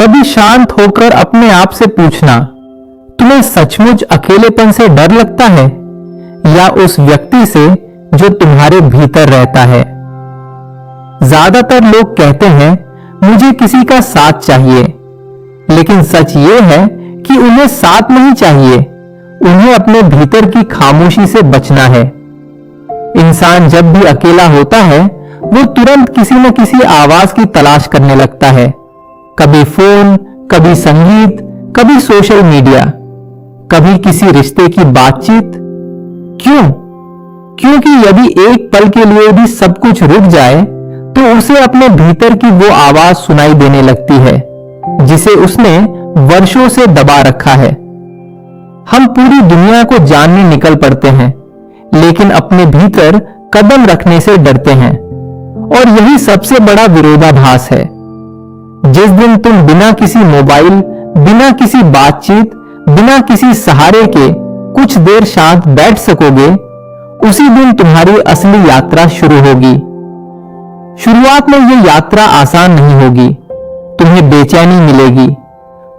कभी शांत होकर अपने आप से पूछना, तुम्हें सचमुच अकेलेपन से डर लगता है या उस व्यक्ति से जो तुम्हारे भीतर रहता है? ज्यादातर लोग कहते हैं मुझे किसी का साथ चाहिए, लेकिन सच ये है कि उन्हें साथ नहीं चाहिए, उन्हें अपने भीतर की खामोशी से बचना है। इंसान जब भी अकेला होता है वो तुरंत किसी न किसी आवाज की तलाश करने लगता है। कभी फोन, कभी संगीत, कभी सोशल मीडिया, कभी किसी रिश्ते की बातचीत। क्यों? क्योंकि यदि एक पल के लिए भी सब कुछ रुक जाए तो उसे अपने भीतर की वो आवाज सुनाई देने लगती है जिसे उसने वर्षों से दबा रखा है। हम पूरी दुनिया को जानने निकल पड़ते हैं, लेकिन अपने भीतर कदम रखने से डरते हैं, और यही सबसे बड़ा विरोधाभास है। जिस दिन तुम बिना किसी मोबाइल, बिना किसी बातचीत, बिना किसी सहारे के कुछ देर शांत बैठ सकोगे, उसी दिन तुम्हारी असली यात्रा शुरू होगी। शुरुआत में यह यात्रा आसान नहीं होगी। तुम्हें बेचैनी मिलेगी,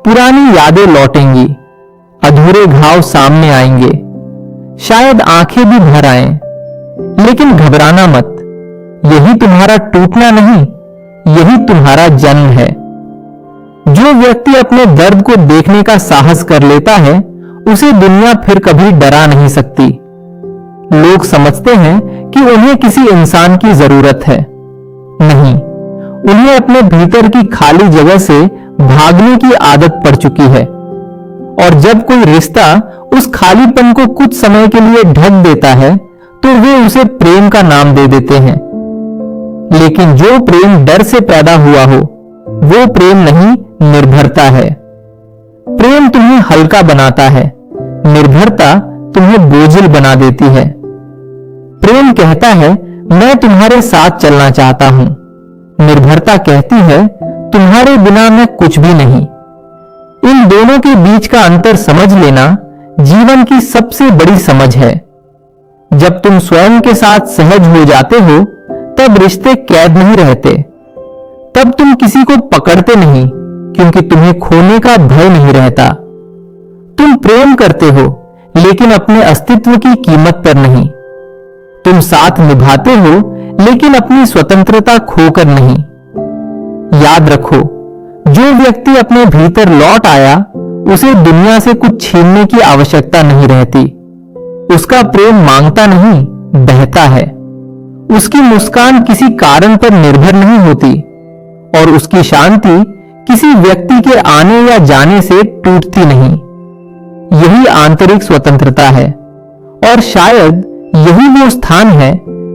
पुरानी यादें लौटेंगी, अधूरे घाव सामने आएंगे, शायद आंखें भी भर आएं। लेकिन घबराना मत, यही तुम्हारा टूटना नहीं, यही तुम्हारा जन्म है। जो व्यक्ति अपने दर्द को देखने का साहस कर लेता है उसे दुनिया फिर कभी डरा नहीं सकती। लोग समझते हैं कि उन्हें किसी इंसान की जरूरत है। नहीं, उन्हें अपने भीतर की खाली जगह से भागने की आदत पड़ चुकी है, और जब कोई रिश्ता उस खालीपन को कुछ समय के लिए ढक देता है तो वे उसे प्रेम का नाम दे देते हैं। लेकिन जो प्रेम डर से पैदा हुआ हो वो प्रेम नहीं, निर्भरता है। प्रेम तुम्हें हल्का बनाता है, निर्भरता तुम्हें बोझिल बना देती है। प्रेम कहता है मैं तुम्हारे साथ चलना चाहता हूं, निर्भरता कहती है तुम्हारे बिना मैं कुछ भी नहीं। इन दोनों के बीच का अंतर समझ लेना जीवन की सबसे बड़ी समझ है। जब तुम स्वयं के साथ सहज हो जाते हो तब रिश्ते कैद नहीं रहते। तब तुम किसी को पकड़ते नहीं, क्योंकि तुम्हें खोने का भय नहीं रहता। तुम प्रेम करते हो, लेकिन अपने अस्तित्व की कीमत पर नहीं। तुम साथ निभाते हो, लेकिन अपनी स्वतंत्रता खोकर नहीं। याद रखो, जो व्यक्ति अपने भीतर लौट आया उसे दुनिया से कुछ छीनने की आवश्यकता नहीं रहती। उसका प्रेम मांगता नहीं, बहता है। उसकी मुस्कान किसी कारण पर निर्भर नहीं होती, और उसकी शांति किसी व्यक्ति के आने या जाने से टूटती नहीं। यही आंतरिक स्वतंत्रता है, और शायद यही वो स्थान है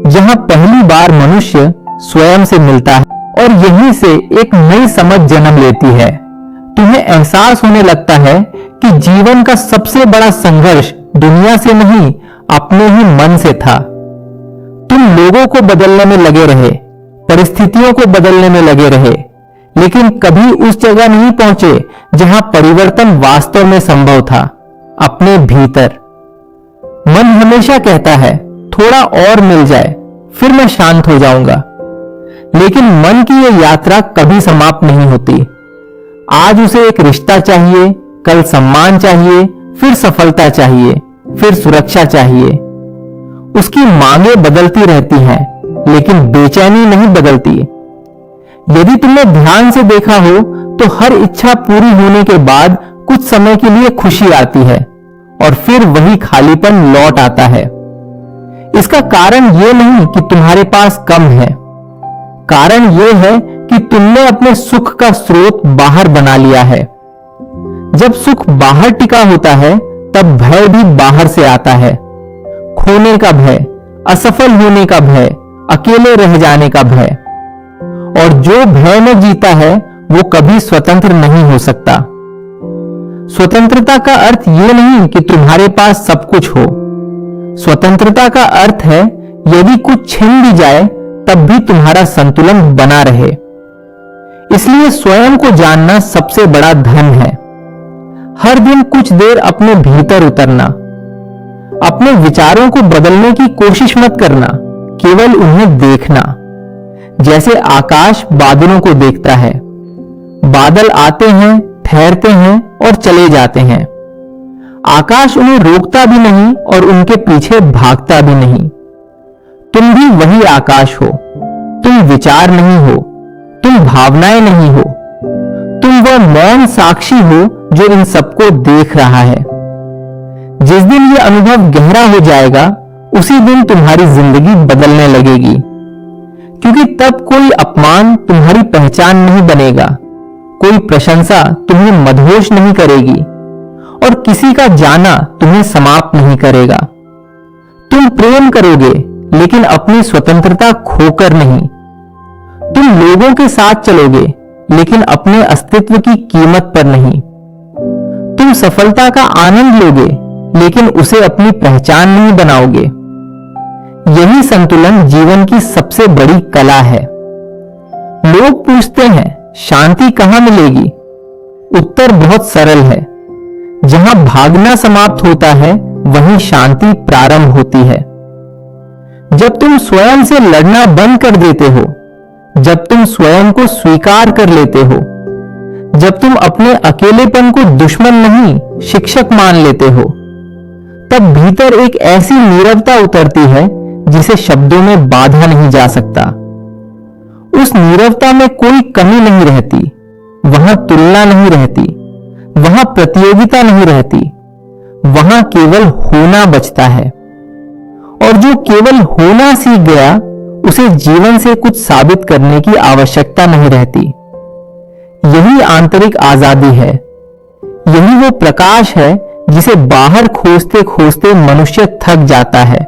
जहां पहली बार मनुष्य स्वयं से मिलता है, और यहीं से एक नई समझ जन्म लेती है। तुम्हें एहसास होने लगता है कि जीवन का सबसे बड़ा संघर्ष दुनिया से नहीं, अपने ही मन से था। तुम लोगों को बदलने में लगे रहे, परिस्थितियों को बदलने में लगे रहे, लेकिन कभी उस जगह नहीं पहुंचे जहां परिवर्तन वास्तव में संभव था, अपने भीतर। मन हमेशा कहता है थोड़ा और मिल जाए फिर मैं शांत हो जाऊंगा, लेकिन मन की यह यात्रा कभी समाप्त नहीं होती। आज उसे एक रिश्ता चाहिए, कल सम्मान चाहिए, फिर सफलता चाहिए, फिर सुरक्षा चाहिए। उसकी मांगे बदलती रहती हैं, लेकिन बेचैनी नहीं बदलती। यदि तुमने ध्यान से देखा हो तो हर इच्छा पूरी होने के बाद कुछ समय के लिए खुशी आती है, और फिर वही खालीपन लौट आता है। इसका कारण यह नहीं कि तुम्हारे पास कम है, कारण यह है कि तुमने अपने सुख का स्रोत बाहर बना लिया है। जब सुख बाहर टिका होता है तब भय भी बाहर से आता है। खोने का भय, असफल होने का भय, अकेले रह जाने का भय। और जो भय में जीता है वो कभी स्वतंत्र नहीं हो सकता। स्वतंत्रता का अर्थ यह नहीं कि तुम्हारे पास सब कुछ हो। स्वतंत्रता का अर्थ है यदि कुछ छीन भी जाए तब भी तुम्हारा संतुलन बना रहे। इसलिए स्वयं को जानना सबसे बड़ा धन है। हर दिन कुछ देर अपने भीतर उतरना। अपने विचारों को बदलने की कोशिश मत करना, केवल उन्हें देखना, जैसे आकाश बादलों को देखता है। बादल आते हैं, ठहरते हैं और चले जाते हैं। आकाश उन्हें रोकता भी नहीं और उनके पीछे भागता भी नहीं। तुम भी वही आकाश हो। तुम विचार नहीं हो, तुम भावनाएं नहीं हो, तुम वह मौन साक्षी हो जो इन सबको देख रहा है। जिस दिन यह अनुभव गहरा हो जाएगा, उसी दिन तुम्हारी जिंदगी बदलने लगेगी, क्योंकि तब कोई अपमान तुम्हारी पहचान नहीं बनेगा, कोई प्रशंसा तुम्हें मदहोश नहीं करेगी और किसी का जाना तुम्हें समाप्त नहीं करेगा। तुम प्रेम करोगे, लेकिन अपनी स्वतंत्रता खोकर नहीं। तुम लोगों के साथ चलोगे, लेकिन अपने अस्तित्व की कीमत पर नहीं। तुम सफलता का आनंद लोगे, लेकिन उसे अपनी पहचान नहीं बनाओगे। यही संतुलन जीवन की सबसे बड़ी कला है। लोग पूछते हैं, शांति कहां मिलेगी? उत्तर बहुत सरल है। जहां भागना समाप्त होता है, वहीं शांति प्रारंभ होती है। जब तुम स्वयं से लड़ना बंद कर देते हो, जब तुम स्वयं को स्वीकार कर लेते हो, जब तुम अपने अकेलेपन को दुश्मन नहीं शिक्षक मान लेते हो, तब भीतर एक ऐसी नीरवता उतरती है जिसे शब्दों में बांधा नहीं जा सकता। उस नीरवता में कोई कमी नहीं रहती, वहां तुलना नहीं रहती, वहां प्रतियोगिता नहीं रहती, वहां केवल होना बचता है। और जो केवल होना सीख गया, उसे जीवन से कुछ साबित करने की आवश्यकता नहीं रहती। यही आंतरिक आजादी है। यही वो प्रकाश है जिसे बाहर खोजते खोजते मनुष्य थक जाता है,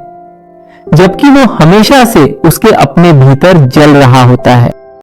जबकि वो हमेशा से उसके अपने भीतर जल रहा होता है।